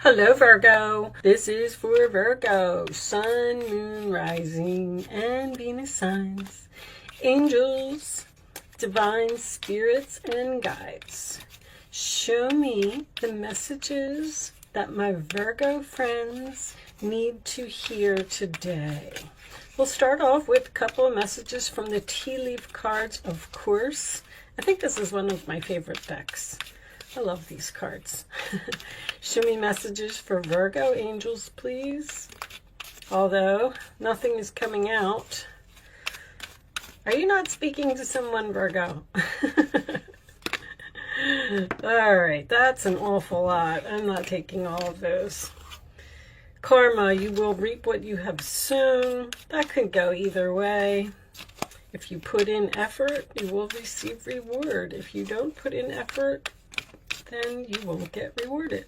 Hello Virgo, this is for Virgo, Sun, Moon, Rising, and Venus signs, angels, divine spirits, and guides. Show me the messages that my Virgo friends need to hear today. We'll start off with a couple of messages from the tea leaf cards, of course. I think this is one of my favorite decks. I love these cards. Show me messages for Virgo angels, please. Although nothing is coming out. Are you not speaking to someone, Virgo? All right, that's an awful lot. I'm not taking all of those. Karma, you will reap what you have sown. That could go either way. If you put in effort, you will receive reward. If you don't put in effort, then you won't get rewarded.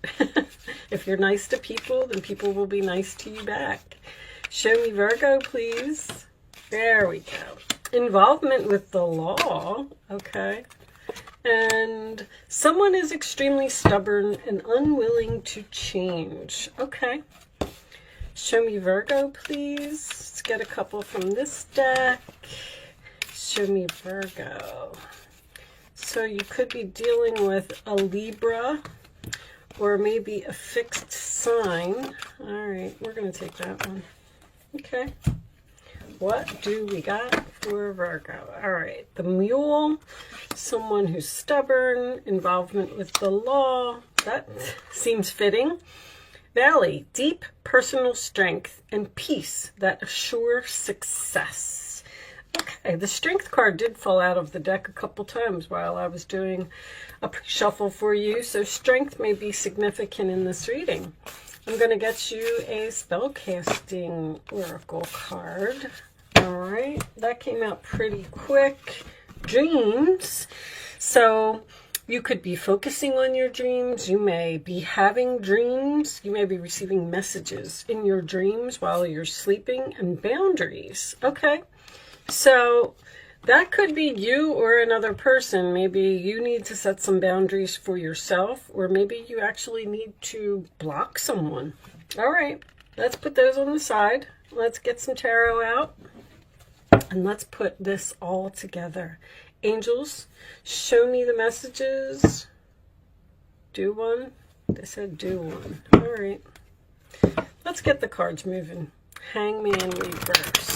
If you're nice to people, then people will be nice to you back. Show me Virgo, please. There we go. Involvement with the law. Okay. And someone is extremely stubborn and unwilling to change. Okay. Show me Virgo, please. Let's get a couple from this deck. Show me Virgo. So you could be dealing with a Libra or maybe a fixed sign. All right, we're going to take that one. Okay. What do we got for Virgo? All right, the Mule, someone who's stubborn, involvement with the law. That seems fitting. Valley, deep personal strength and peace that assure success. Okay, the Strength card did fall out of the deck a couple times while I was doing a pre-shuffle for you, so Strength may be significant in this reading. I'm going to get you a spellcasting oracle card. All right, that came out pretty quick. Dreams. So you could be focusing on your dreams. You may be having dreams. You may be receiving messages in your dreams while you're sleeping. And boundaries. Okay. So that could be you or another person. Maybe you need to set some boundaries for yourself, or maybe you actually need to block someone. All right, let's put those on the side. Let's get some tarot out and let's put this all together. Angels, show me the messages. Do one. They said do one. All right, let's get the cards moving. Hangman reversed.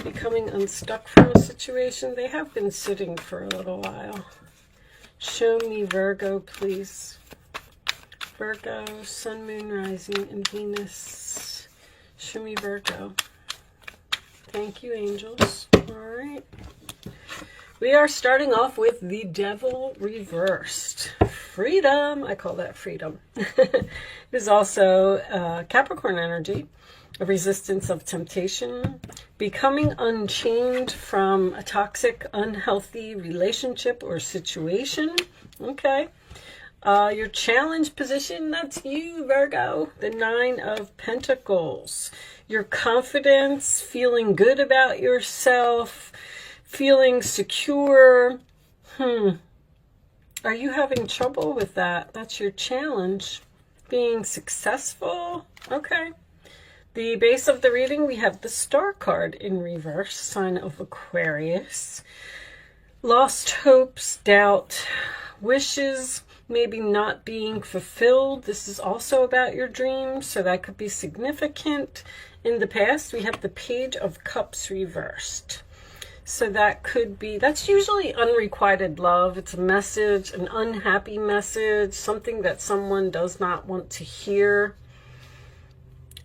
Becoming unstuck from a situation. They have been sitting for a little while. Show me Virgo, please. Virgo, Sun, Moon, Rising, and Venus. Show me Virgo. Thank you, angels. All right. We are starting off with the Devil reversed. Freedom. I call that freedom. It is also Capricorn energy. A resistance of temptation, becoming unchained from a toxic, unhealthy relationship or situation. Okay. Your challenge position, that's you, Virgo. The Nine of Pentacles. Your confidence, feeling good about yourself, feeling secure. Are you having trouble with that? That's your challenge. Being successful. Okay. The base of the reading, we have the Star card in reverse, sign of Aquarius. Lost hopes, doubt, wishes, maybe not being fulfilled. This is also about your dreams, so that could be significant. In the past, we have the Page of Cups reversed. So that could be, that's usually unrequited love. It's a message, an unhappy message, something that someone does not want to hear.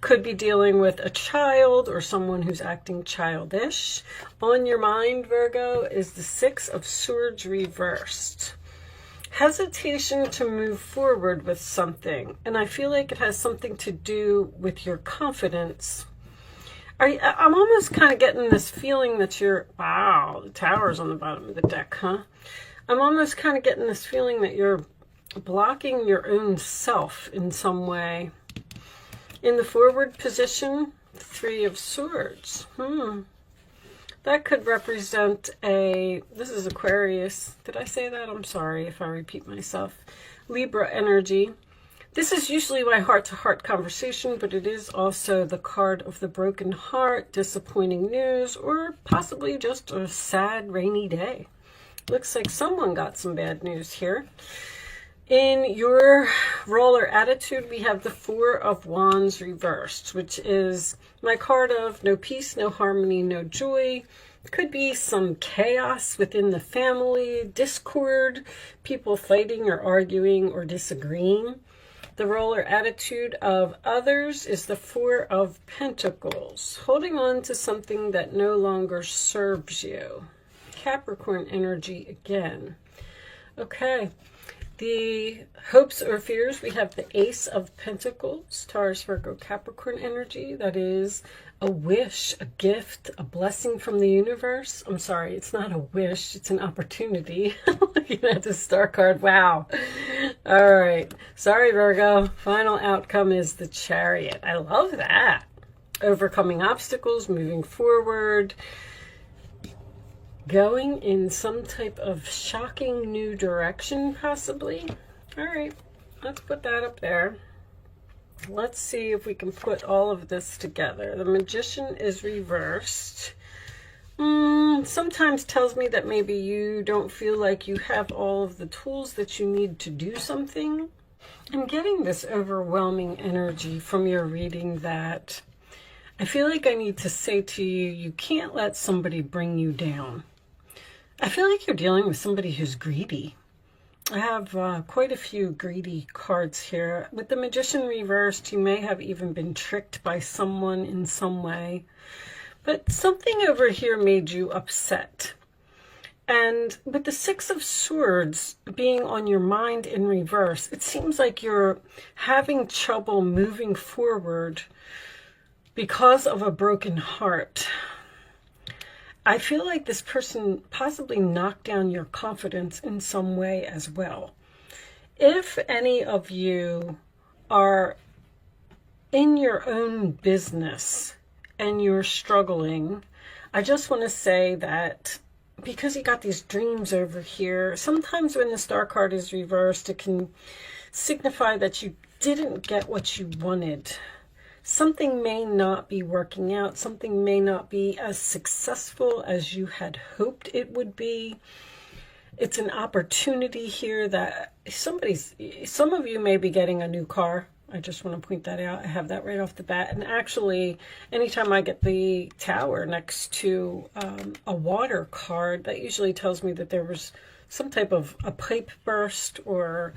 Could be dealing with a child or someone who's acting childish. On your mind, Virgo, is the Six of Swords reversed. Hesitation to move forward with something. And I feel like it has something to do with your confidence. I'm almost kind of getting this feeling that you're, wow, the Tower's on the bottom of the deck, huh? I'm almost kind of getting this feeling that you're blocking your own self in some way. In the forward position, Three of Swords. That could represent this is Aquarius. Did I say that? I'm sorry if I repeat myself. Libra energy. This is usually my heart-to-heart conversation, but it is also the card of the broken heart, disappointing news, or possibly just a sad, rainy day. Looks like someone got some bad news here. In your roller attitude, we have the Four of Wands reversed, which is my card of no peace, no harmony, no joy. Could be some chaos within the family, discord, people fighting or arguing or disagreeing. The roller attitude of others is the Four of Pentacles, holding on to something that no longer serves you. Capricorn energy again. Okay. The hopes or fears, we have the Ace of Pentacles, Taurus, Virgo, Capricorn energy. That is a wish, a gift, a blessing from the universe. I'm sorry, it's not a wish, it's an opportunity. Looking at the star card, wow. All right, sorry Virgo, final outcome is the Chariot. I love that. Overcoming obstacles, moving forward, going in some type of shocking new direction, possibly. All right, let's put that up there. Let's see if we can put all of this together. The Magician is reversed. Sometimes tells me that maybe you don't feel like you have all of the tools that you need to do something. I'm getting this overwhelming energy from your reading that I feel like I need to say to you, you can't let somebody bring you down. I feel like you're dealing with somebody who's greedy. I have quite a few greedy cards here. With the Magician reversed, you may have even been tricked by someone in some way. But something over here made you upset. And with the Six of Swords being on your mind in reverse, it seems like you're having trouble moving forward because of a broken heart. I feel like this person possibly knocked down your confidence in some way as well. If any of you are in your own business and you're struggling, I just want to say that because you got these dreams over here, sometimes when the star card is reversed, it can signify that you didn't get what you wanted. Something may not be working out. Something may not be as successful as you had hoped it would be. It's an opportunity here that some of you may be getting a new car. I just want to point that out. I have that right off the bat. And actually, anytime I get the tower next to a water card, that usually tells me that there was some type of a pipe burst or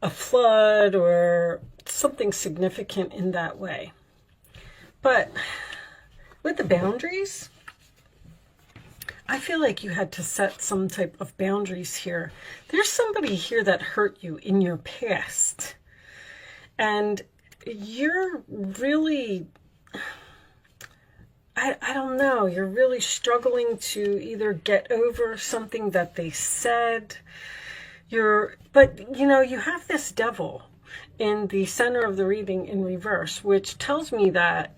a flood or something significant in that way. But with the boundaries, I feel like you had to set some type of boundaries here. There's somebody here that hurt you in your past. And you're really, I don't know, you're really struggling to either get over something that they said. But you know, you have this devil in the center of the reading in reverse, which tells me that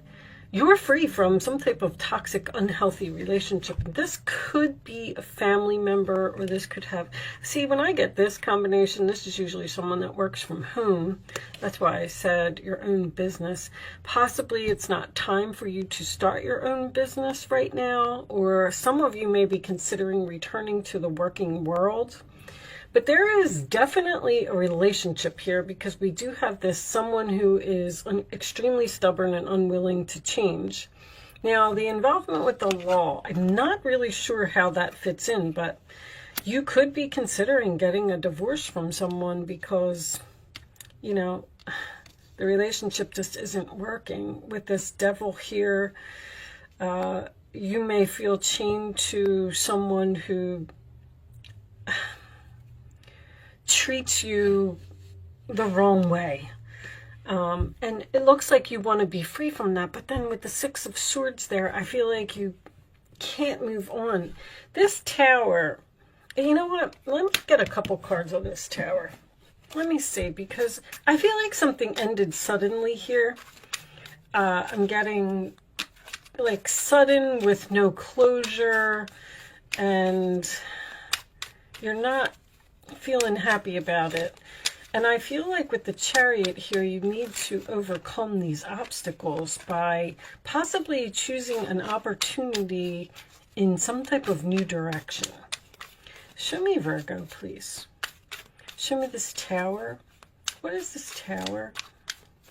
you're free from some type of toxic, unhealthy relationship. This could be a family member, or this could have... See, when I get this combination, this is usually someone that works from home. That's why I said your own business. Possibly it's not time for you to start your own business right now, or some of you may be considering returning to the working world. But there is definitely a relationship here, because we do have this someone who is extremely stubborn and unwilling to change. Now, the involvement with the law, I'm not really sure how that fits in, but you could be considering getting a divorce from someone because, you know, the relationship just isn't working. With this devil here, you may feel chained to someone who treats you the wrong way. And it looks like you want to be free from that, but then with the Six of Swords there, I feel like you can't move on. This tower, you know what? Let me get a couple cards on this tower. Let me see, because I feel like something ended suddenly here. I'm getting like sudden with no closure, and you're not feeling happy about it. And I feel like with the Chariot here, you need to overcome these obstacles by possibly choosing an opportunity in some type of new direction. Show me Virgo, please. Show me this Tower. What is this Tower?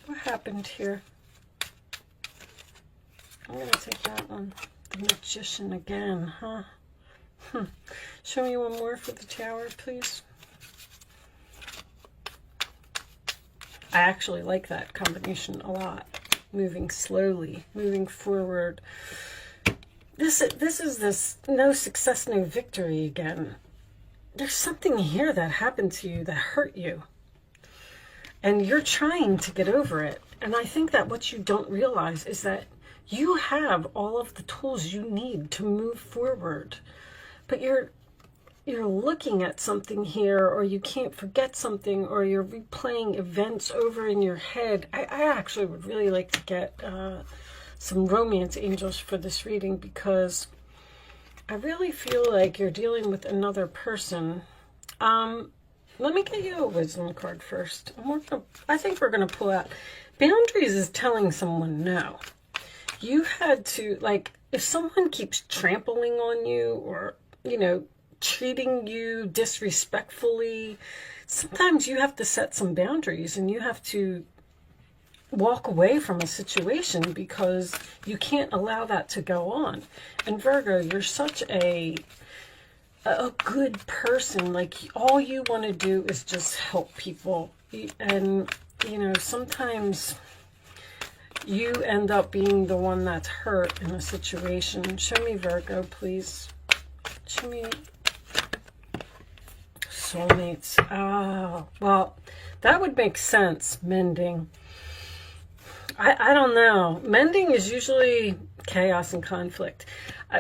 What happened here? I'm going to take that one. The Magician again, huh? Show me one more for the Tower, please. I actually like that combination a lot. Moving slowly, moving forward. This is this no success, no victory again. There's something here that happened to you that hurt you. And you're trying to get over it. And I think that what you don't realize is that you have all of the tools you need to move forward. But you're looking at something here, or you can't forget something, or you're replaying events over in your head. I actually would really like to get some romance angels for this reading, because I really feel like you're dealing with another person. Let me get you a wisdom card first. I think we're going to pull out boundaries. Is telling someone no. You had to, like, if someone keeps trampling on you, or, you know, treating you disrespectfully, sometimes you have to set some boundaries, and you have to walk away from a situation because you can't allow that to go on. And Virgo, you're such a good person. Like, all you want to do is just help people. And, you know, sometimes you end up being the one that's hurt in a situation. Show me Virgo, please. Show me soulmates. Oh, well, that would make sense. Mending. I don't know. Mending is usually chaos and conflict.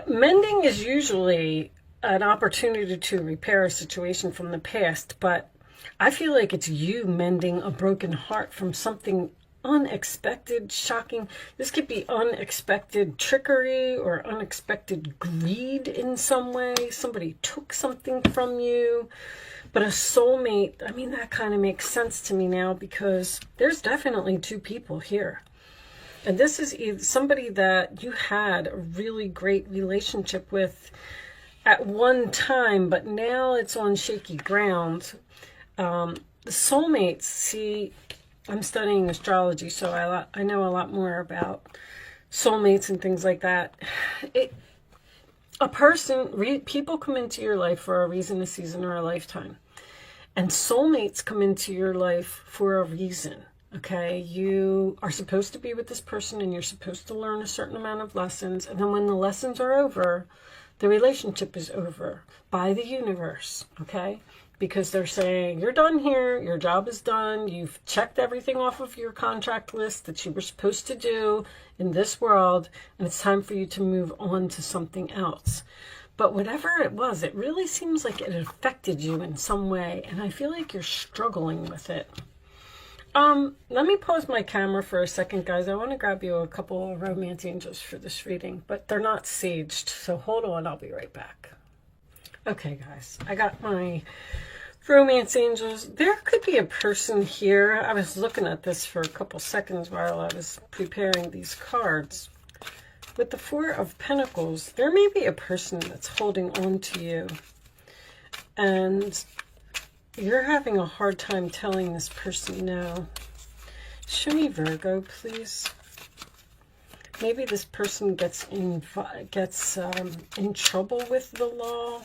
Mending is usually an opportunity to repair a situation from the past, but I feel like it's you mending a broken heart from something unexpected, shocking. This could be unexpected trickery or unexpected greed in some way. Somebody took something from you. But a soulmate, I mean, that kind of makes sense to me now, because there's definitely two people here. And this is either somebody that you had a really great relationship with at one time, but now it's on shaky ground. The soulmates, see, I'm studying astrology, so I know a lot more about soulmates and things like that. People come into your life for a reason, a season, or a lifetime. And soulmates come into your life for a reason, okay? You are supposed to be with this person, and you're supposed to learn a certain amount of lessons. And then when the lessons are over, the relationship is over by the universe, okay? Because they're saying, you're done here, your job is done, you've checked everything off of your contract list that you were supposed to do in this world, and it's time for you to move on to something else. But whatever it was, it really seems like it affected you in some way, and I feel like you're struggling with it. Let me pause my camera for a second, guys. I want to grab you a couple of romance angels for this reading, but they're not saged, so hold on, I'll be right back. Okay, guys, I got my romance angels. There could be a person here. I was looking at this for a couple seconds while I was preparing these cards. With the Four of Pentacles, there may be a person that's holding on to you, and you're having a hard time telling this person no. Show me Virgo, please. Maybe this person gets in trouble with the law.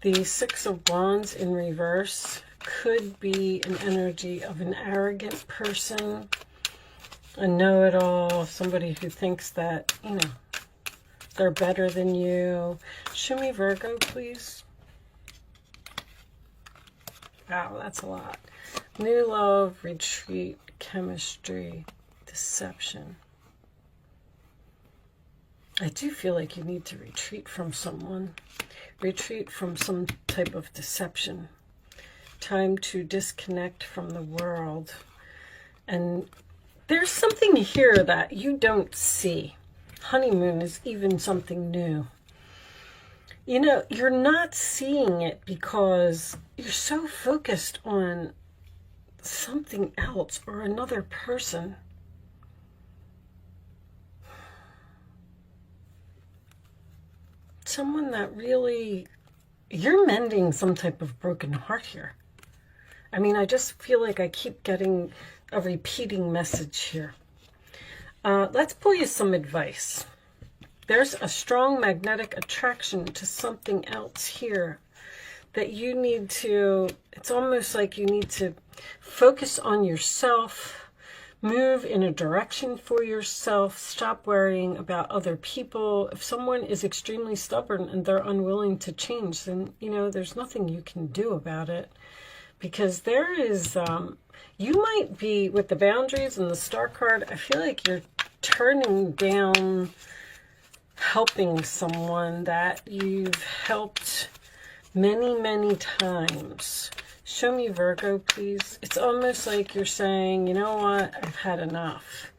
The Six of Wands in reverse could be an energy of an arrogant person, a know-it-all, somebody who thinks that, you know, they're better than you. Show me Virgo, please. Wow, that's a lot. New love, retreat, chemistry, deception. I do feel like you need to retreat from someone. Retreat from some type of deception. Time to disconnect from the world. And there's something here that you don't see. Honeymoon is even something new. You know, you're not seeing it because you're so focused on something else or another person. Someone that really, you're mending some type of broken heart here. I mean, I just feel like I keep getting a repeating message here. Let's pull you some advice. There's a strong magnetic attraction to something else here that you need to, it's almost like you need to focus on yourself, move in a direction for yourself, stop worrying about other people. If someone is extremely stubborn and they're unwilling to change, then, you know, there's nothing you can do about it. Because there is, you might be, with the boundaries and the star card, I feel like you're turning down helping someone that you've helped many, many times. Show me Virgo, please. It's almost like you're saying, you know what, I've had enough.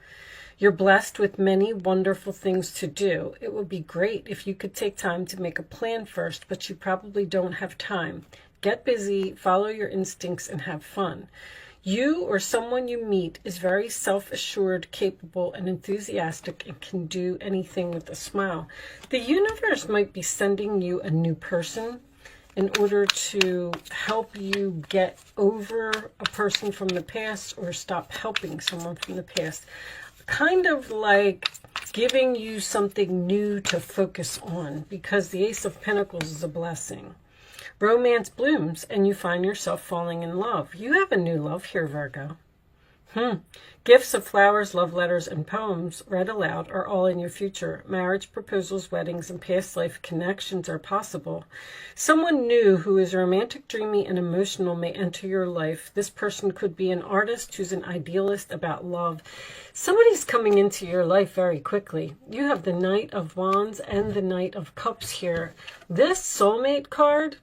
You're blessed with many wonderful things to do. It would be great if you could take time to make a plan first, but you probably don't have time. Get busy, follow your instincts, and have fun. You or someone you meet is very self-assured, capable, and enthusiastic, and can do anything with a smile. The universe might be sending you a new person in order to help you get over a person from the past or stop helping someone from the past. Kind of like giving you something new to focus on, because the Ace of Pentacles is a blessing. Romance blooms and you find yourself falling in love. You have a new love here, Virgo. Gifts of flowers, love letters, and poems read aloud are all in your future. Marriage proposals, weddings, and past life connections are possible. Someone new who is romantic, dreamy, and emotional may enter your life. This person could be an artist who's an idealist about love. Somebody's coming into your life very quickly. You have the Knight of Wands and the Knight of Cups here. This soulmate card,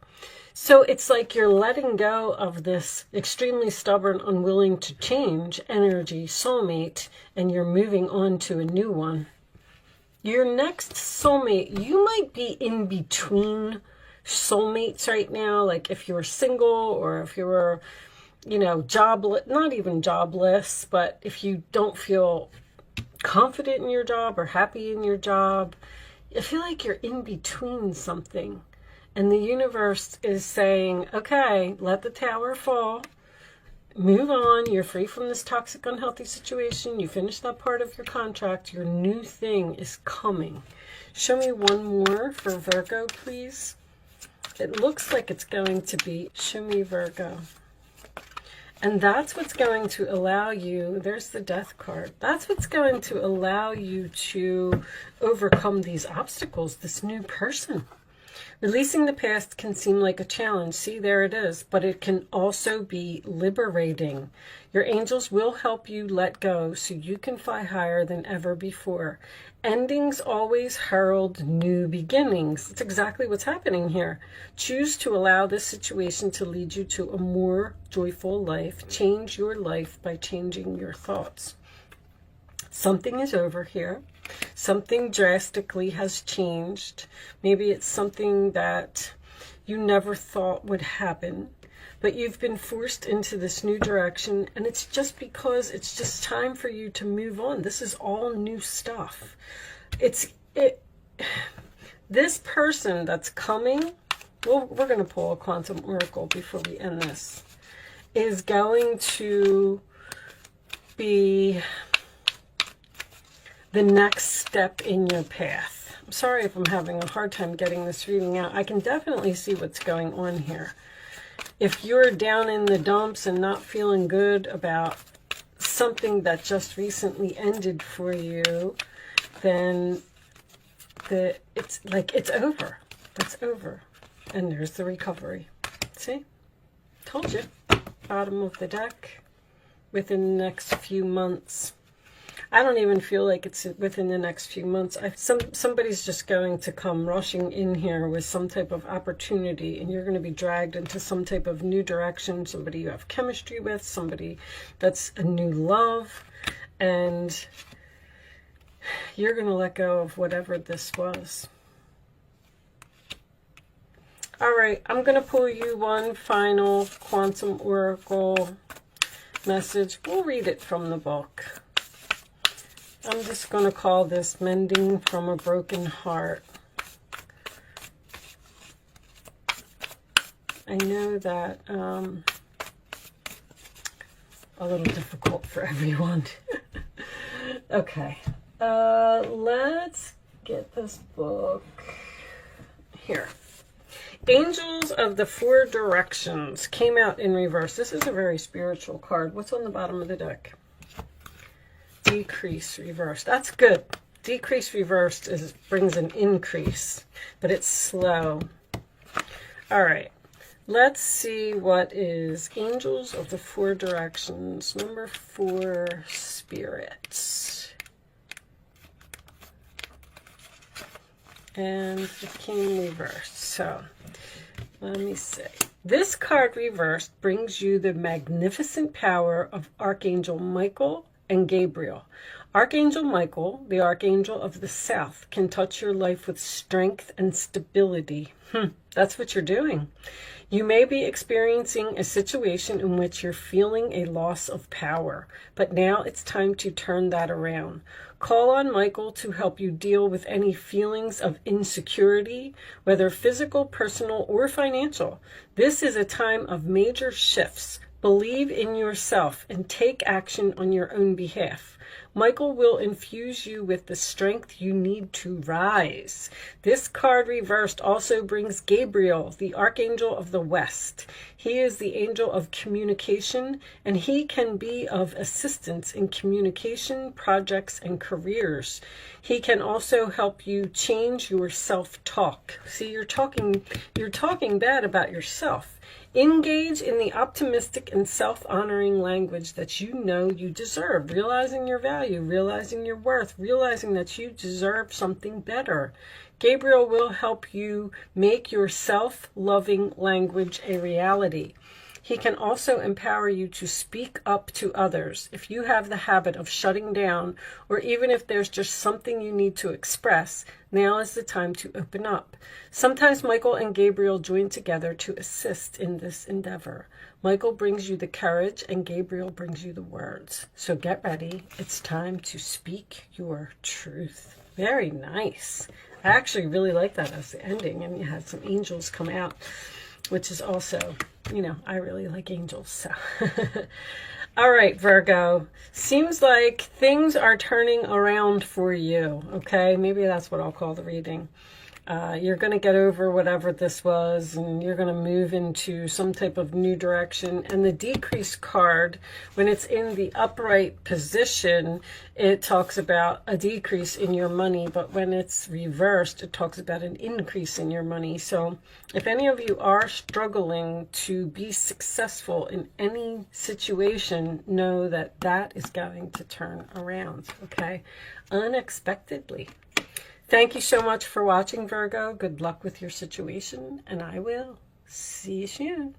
so it's like you're letting go of this extremely stubborn, unwilling to change energy soulmate, and you're moving on to a new one. Your next soulmate, you might be in between soulmates right now. Like if you're single, or if you're, you know, jobless, not even jobless, but if you don't feel confident in your job or happy in your job, I feel like you're in between something. And the universe is saying, okay, let the tower fall. Move on. You're free from this toxic, unhealthy situation. You finished that part of your contract. Your new thing is coming. Show me one more for Virgo, please. It looks like it's going to be, show me Virgo. And that's what's going to allow you, there's the Death card. That's what's going to allow you to overcome these obstacles, this new person. Releasing the past can seem like a challenge. See, there it is. But it can also be liberating. Your angels will help you let go so you can fly higher than ever before. Endings always herald new beginnings. That's exactly what's happening here. Choose to allow this situation to lead you to a more joyful life. Change your life by changing your thoughts. Something is over here. Something drastically has changed. Maybe it's something that you never thought would happen, but you've been forced into this new direction, and it's just because it's just time for you to move on. This is all new stuff. This person that's coming, well, we're going to pull a quantum oracle before we end this, is going to be the next step in your path. I'm sorry if I'm having a hard time getting this reading out. I can definitely see what's going on here. If you're down in the dumps and not feeling good about something that just recently ended for you, then it's like it's over. That's over. And there's the recovery. See? Told you. Bottom of the deck. Within the next few months. I don't even feel like it's within the next few months. Somebody's just going to come rushing in here with some type of opportunity, and you're going to be dragged into some type of new direction. Somebody you have chemistry with, somebody that's a new love, and you're going to let go of whatever this was. All right, I'm going to pull you one final quantum oracle. message. We'll read it from the book. I'm just going to call this Mending from a Broken Heart. I know that a little difficult for everyone. Okay, let's get this book here. Angels of the Four Directions came out in reverse. This is a very spiritual card. What's on the bottom of the deck? Decrease reversed. That's good. Decrease reversed brings an increase, but it's slow. All right. Let's see what is Angels of the Four Directions. Number 4, Spirits. And the King reversed. So, let me see. This card reversed brings you the magnificent power of Archangel Michael and Gabriel. Archangel Michael, the Archangel of the South, can touch your life with strength and stability. That's what you're doing. You may be experiencing a situation in which you're feeling a loss of power, but now it's time to turn that around. Call on Michael to help you deal with any feelings of insecurity, whether physical, personal, or financial. This is a time of major shifts. Believe in yourself and take action on your own behalf. Michael will infuse you with the strength you need to rise. This card reversed also brings Gabriel, the Archangel of the West. He is the angel of communication, and he can be of assistance in communication, projects, and careers. He can also help you change your self-talk. See, you're talking bad about yourself. Engage in the optimistic and self-honoring language that you know you deserve, realizing your value, realizing your worth, realizing that you deserve something better. Gabriel will help you make your self-loving language a reality. He can also empower you to speak up to others. If you have the habit of shutting down, or even if there's just something you need to express, now is the time to open up. Sometimes Michael and Gabriel join together to assist in this endeavor. Michael brings you the courage and Gabriel brings you the words. So get ready. It's time to speak your truth. Very nice. I actually really like that as the ending, and you had some angels come out, which is also, you know, I really like angels. So, all right, Virgo, seems like things are turning around for you. Okay, maybe that's what I'll call the reading. You're going to get over whatever this was, and you're going to move into some type of new direction. And the decrease card, when it's in the upright position, it talks about a decrease in your money, but when it's reversed, it talks about an increase in your money. So if any of you are struggling to be successful in any situation, know that that is going to turn around, okay? Unexpectedly. Thank you so much for watching, Virgo. Good luck with your situation, and I will see you soon.